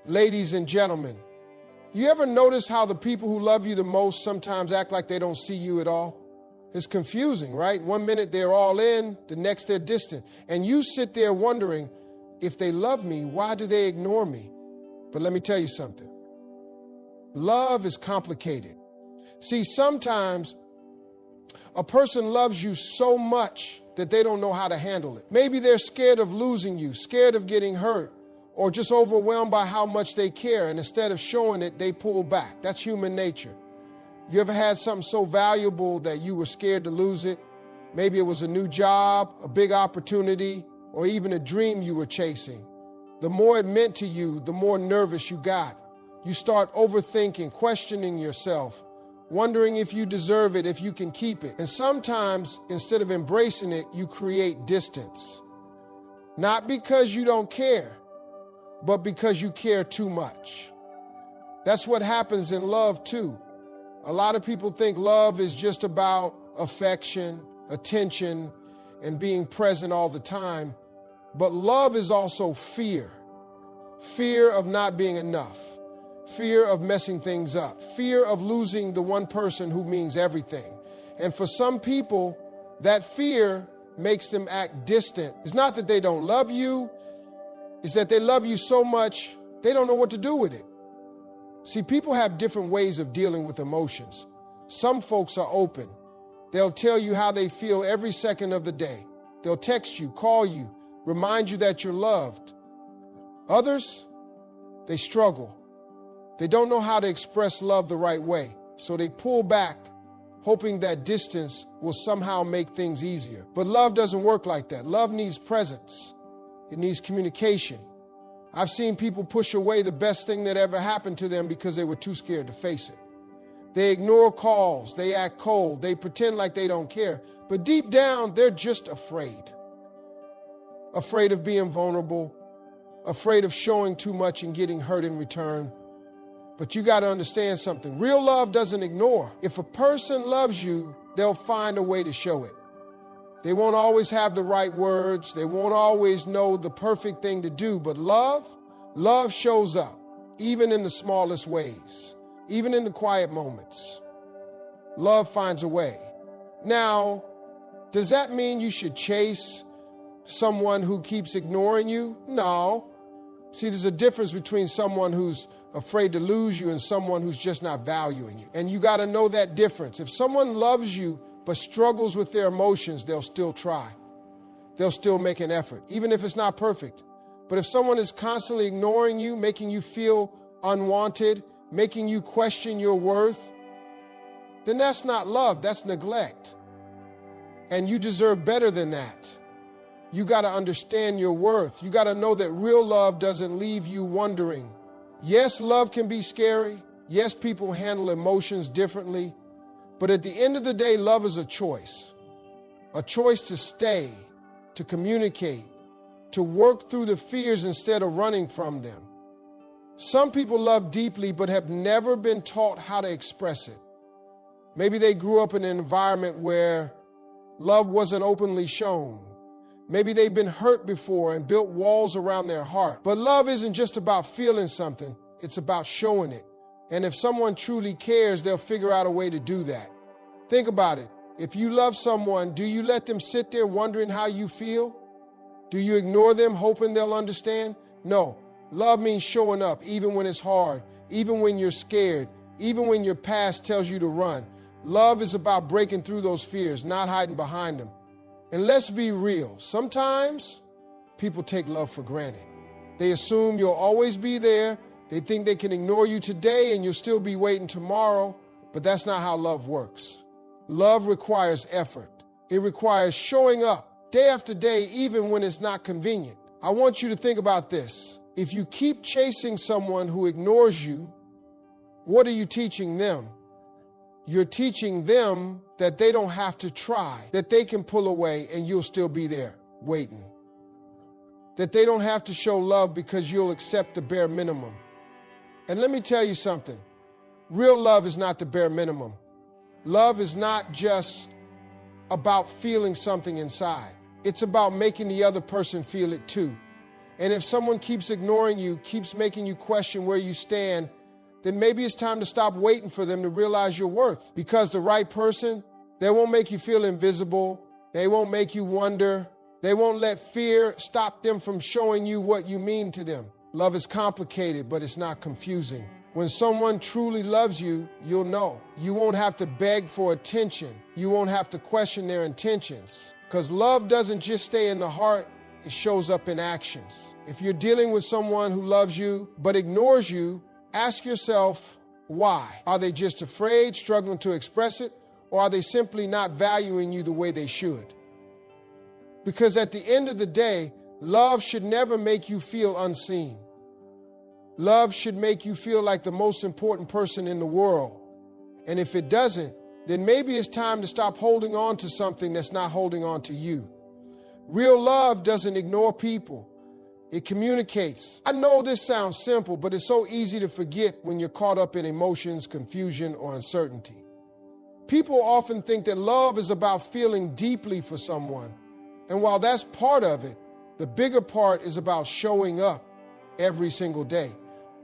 Ladies and gentlemen, you ever notice how the people who love you the most sometimes act like they don't see you at all? It's confusing, right? One minute they're all in, the next they're distant. And you sit there wondering, if they love me, why do they ignore me? But let me tell you something. Love is complicated. See, sometimes a person loves you so much that they don't know how to handle it. Maybe they're scared of losing you, scared of getting hurt, or just overwhelmed by how much they care, and instead of showing it, they pull back. That's human nature. You ever had something so valuable that you were scared to lose it? Maybe it was a new job, a big opportunity, or even a dream you were chasing. The more it meant to you, the more nervous you got. You start overthinking, questioning yourself, wondering if you deserve it, if you can keep it. And sometimes, instead of embracing it, you create distance. Not because you don't care, but because you care too much. That's what happens in love too. A lot of people think love is just about affection, attention, and being present all the time. But love is also fear. Fear of not being enough. Fear of messing things up. Fear of losing the one person who means everything. And for some people, that fear makes them act distant. It's not that they don't love you. Is that they love you so much, they don't know what to do with it. See, people have different ways of dealing with emotions. Some folks are open. They'll tell you how they feel every second of the day. They'll text you, call you, remind you that you're loved. Others, they struggle. They don't know how to express love the right way, so they pull back, hoping that distance will somehow make things easier. But love doesn't work like that. Love needs presence. It needs communication. I've seen people push away the best thing that ever happened to them because they were too scared to face it. They ignore calls, they act cold, they pretend like they don't care, but deep down, they're just afraid. Afraid of being vulnerable, afraid of showing too much and getting hurt in return. But you got to understand something. Real love doesn't ignore. If a person loves you, they'll find a way to show it. They won't always have the right words. They won't always know the perfect thing to do. But love shows up, even in the smallest ways, even in the quiet moments. Love finds a way. Now, does that mean you should chase someone who keeps ignoring you? No. See, there's a difference between someone who's afraid to lose you and someone who's just not valuing you. And you got to know that difference. If someone loves you but struggles with their emotions, they'll still try. They'll still make an effort, even if it's not perfect. But if someone is constantly ignoring you, making you feel unwanted, making you question your worth, then that's not love, that's neglect. And you deserve better than that. You got to understand your worth. You got to know that real love doesn't leave you wondering. Yes, love can be scary. Yes, people handle emotions differently. But at the end of the day, love is a choice to stay, to communicate, to work through the fears instead of running from them. Some people love deeply but have never been taught how to express it. Maybe they grew up in an environment where love wasn't openly shown. Maybe they've been hurt before and built walls around their heart. But love isn't just about feeling something, it's about showing it. And if someone truly cares, they'll figure out a way to do that. Think about it. If you love someone, do you let them sit there wondering how you feel? Do you ignore them, hoping they'll understand? No. Love means showing up even when it's hard, even when you're scared, even when your past tells you to run. Love is about breaking through those fears, not hiding behind them. And let's be real. Sometimes people take love for granted. They assume you'll always be there. They think they can ignore you today and you'll still be waiting tomorrow. But that's not how love works. Love requires effort. It requires showing up day after day, even when it's not convenient. I want you to think about this. If you keep chasing someone who ignores you, what are you teaching them? You're teaching them that they don't have to try, that they can pull away and you'll still be there waiting. That they don't have to show love because you'll accept the bare minimum. And let me tell you something. Real love is not the bare minimum. Love is not just about feeling something inside. It's about making the other person feel it too. And if someone keeps ignoring you, keeps making you question where you stand, then maybe it's time to stop waiting for them to realize your worth. Because the right person, they won't make you feel invisible. They won't make you wonder. They won't let fear stop them from showing you what you mean to them. Love is complicated, but it's not confusing. When someone truly loves you, you'll know. You won't have to beg for attention. You won't have to question their intentions. Because love doesn't just stay in the heart, it shows up in actions. If you're dealing with someone who loves you but ignores you, ask yourself why. Are they just afraid, struggling to express it, or are they simply not valuing you the way they should? Because at the end of the day, love should never make you feel unseen. Love should make you feel like the most important person in the world. And if it doesn't, then maybe it's time to stop holding on to something that's not holding on to you. Real love doesn't ignore people. It communicates. I know this sounds simple, but it's so easy to forget when you're caught up in emotions, confusion, or uncertainty. People often think that love is about feeling deeply for someone. And while that's part of it, the bigger part is about showing up every single day.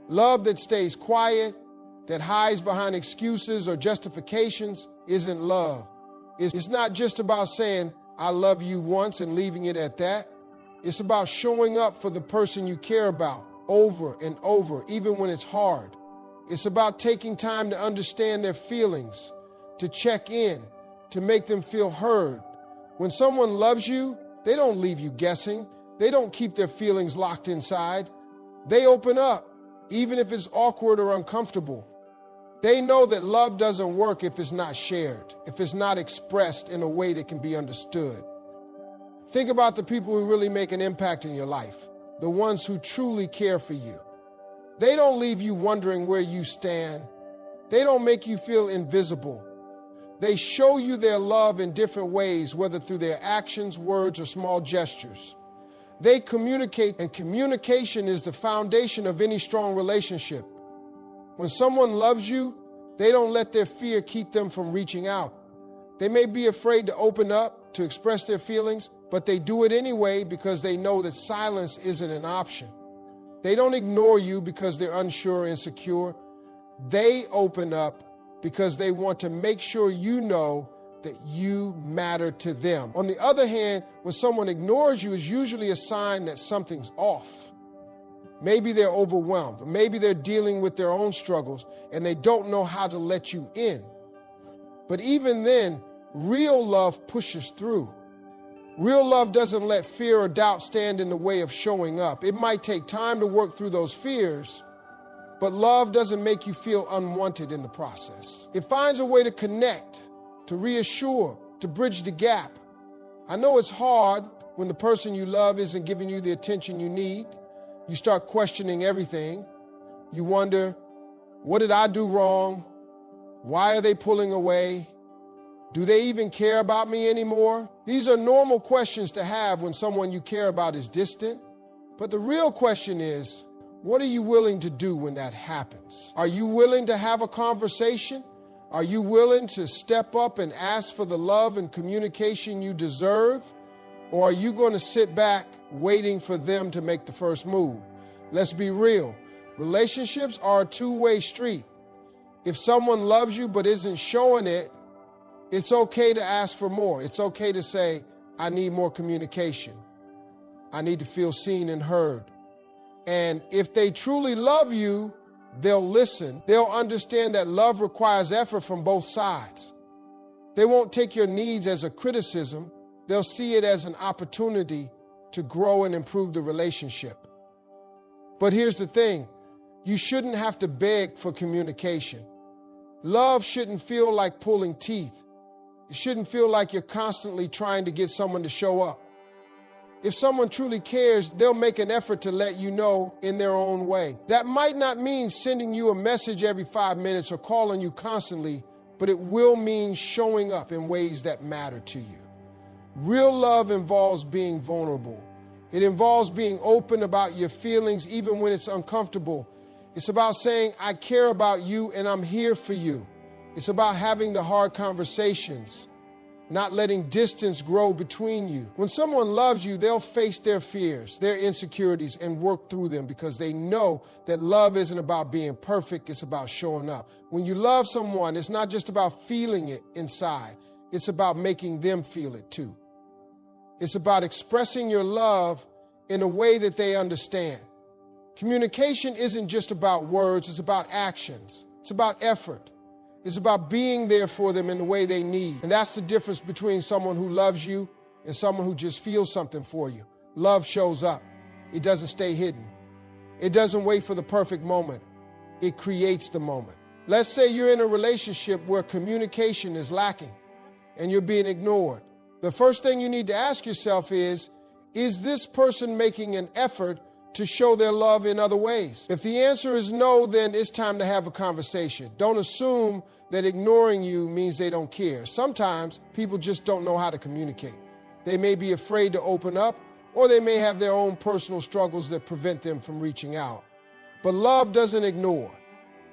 Love that stays quiet, that hides behind excuses or justifications, isn't love. It's not just about saying, I love you once and leaving it at that. It's about showing up for the person you care about over and over, even when it's hard. It's about taking time to understand their feelings, to check in, to make them feel heard. When someone loves you, they don't leave you guessing. They don't keep their feelings locked inside. They open up, even if it's awkward or uncomfortable. They know that love doesn't work if it's not shared, if it's not expressed in a way that can be understood. Think about the people who really make an impact in your life, the ones who truly care for you. They don't leave you wondering where you stand. They don't make you feel invisible. They show you their love in different ways, whether through their actions, words, or small gestures. They communicate, and communication is the foundation of any strong relationship. When someone loves you, they don't let their fear keep them from reaching out. They may be afraid to open up, to express their feelings, but they do it anyway because they know that silence isn't an option. They don't ignore you because they're unsure or insecure. They open up because they want to make sure you know that you matter to them. On the other hand, when someone ignores you, is usually a sign that something's off. Maybe they're overwhelmed, or maybe they're dealing with their own struggles and they don't know how to let you in. But even then, real love pushes through. Real love doesn't let fear or doubt stand in the way of showing up. It might take time to work through those fears, but love doesn't make you feel unwanted in the process. It finds a way to connect, to reassure, to bridge the gap. I know it's hard when the person you love isn't giving you the attention you need. You start questioning everything. You wonder, what did I do wrong? Why are they pulling away? Do they even care about me anymore? These are normal questions to have when someone you care about is distant. But the real question is, what are you willing to do when that happens? Are you willing to have a conversation? Are you willing to step up and ask for the love and communication you deserve? Or are you going to sit back waiting for them to make the first move? Let's be real. Relationships are a two-way street. If someone loves you but isn't showing it, it's okay to ask for more. It's okay to say, I need more communication. I need to feel seen and heard. And if they truly love you, they'll listen. They'll understand that love requires effort from both sides. They won't take your needs as a criticism. They'll see it as an opportunity to grow and improve the relationship. But here's the thing. You shouldn't have to beg for communication. Love shouldn't feel like pulling teeth. It shouldn't feel like you're constantly trying to get someone to show up. If someone truly cares, they'll make an effort to let you know in their own way. That might not mean sending you a message every 5 minutes or calling you constantly, but it will mean showing up in ways that matter to you. Real love involves being vulnerable. It involves being open about your feelings even when it's uncomfortable. It's about saying, I care about you and I'm here for you. It's about having the hard conversations. not letting distance grow between you. When someone loves you, they'll face their fears, their insecurities, and work through them because they know that love isn't about being perfect, it's about showing up. When you love someone, it's not just about feeling it inside, it's about making them feel it too. It's about expressing your love in a way that they understand. Communication isn't just about words, it's about actions. It's about effort. It's about being there for them in the way they need. And that's the difference between someone who loves you and someone who just feels something for you. Love shows up. It doesn't stay hidden. It doesn't wait for the perfect moment. It creates the moment. Let's say you're in a relationship where communication is lacking and you're being ignored. The first thing you need to ask yourself is this person making an effort to show their love in other ways? If the answer is no, then it's time to have a conversation. Don't assume that ignoring you means they don't care. Sometimes people just don't know how to communicate. They may be afraid to open up, or they may have their own personal struggles that prevent them from reaching out. But love doesn't ignore.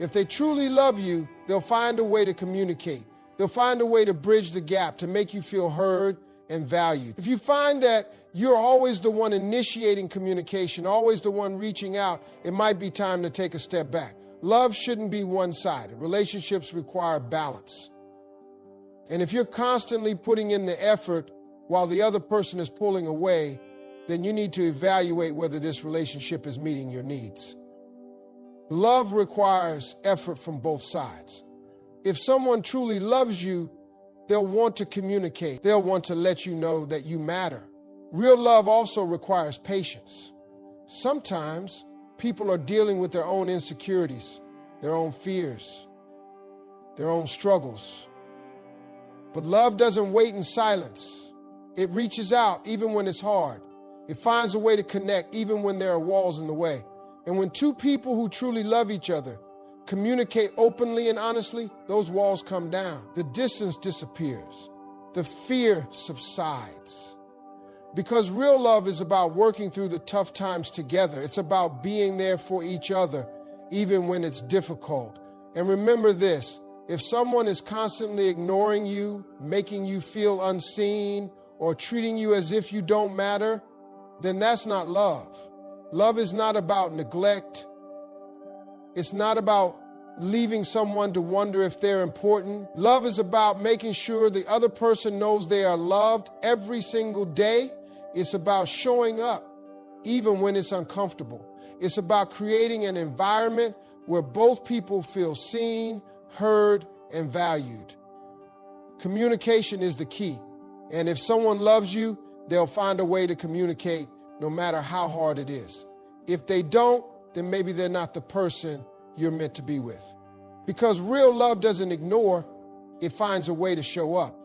If they truly love you, they'll find a way to communicate. They'll find a way to bridge the gap, to make you feel heard and valued. If you find that you're always the one initiating communication, always the one reaching out, it might be time to take a step back. Love shouldn't be one-sided. Relationships require balance. And if you're constantly putting in the effort while the other person is pulling away, then you need to evaluate whether this relationship is meeting your needs. Love requires effort from both sides. If someone truly loves you, they'll want to communicate. They'll want to let you know that you matter. Real love also requires patience. Sometimes people are dealing with their own insecurities, their own fears, their own struggles. But love doesn't wait in silence. It reaches out even when it's hard. It finds a way to connect even when there are walls in the way. And when two people who truly love each other communicate openly and honestly, those walls come down. The distance disappears. The fear subsides. Because real love is about working through the tough times together. It's about being there for each other, even when it's difficult. And remember this, if someone is constantly ignoring you, making you feel unseen, or treating you as if you don't matter, then that's not love. Love is not about neglect. It's not about leaving someone to wonder if they're important. Love is about making sure the other person knows they are loved every single day. It's about showing up even when it's uncomfortable. It's about creating an environment where both people feel seen, heard, and valued. Communication is the key. And if someone loves you, they'll find a way to communicate no matter how hard it is. If they don't, then maybe they're not the person you're meant to be with. Because real love doesn't ignore, it finds a way to show up.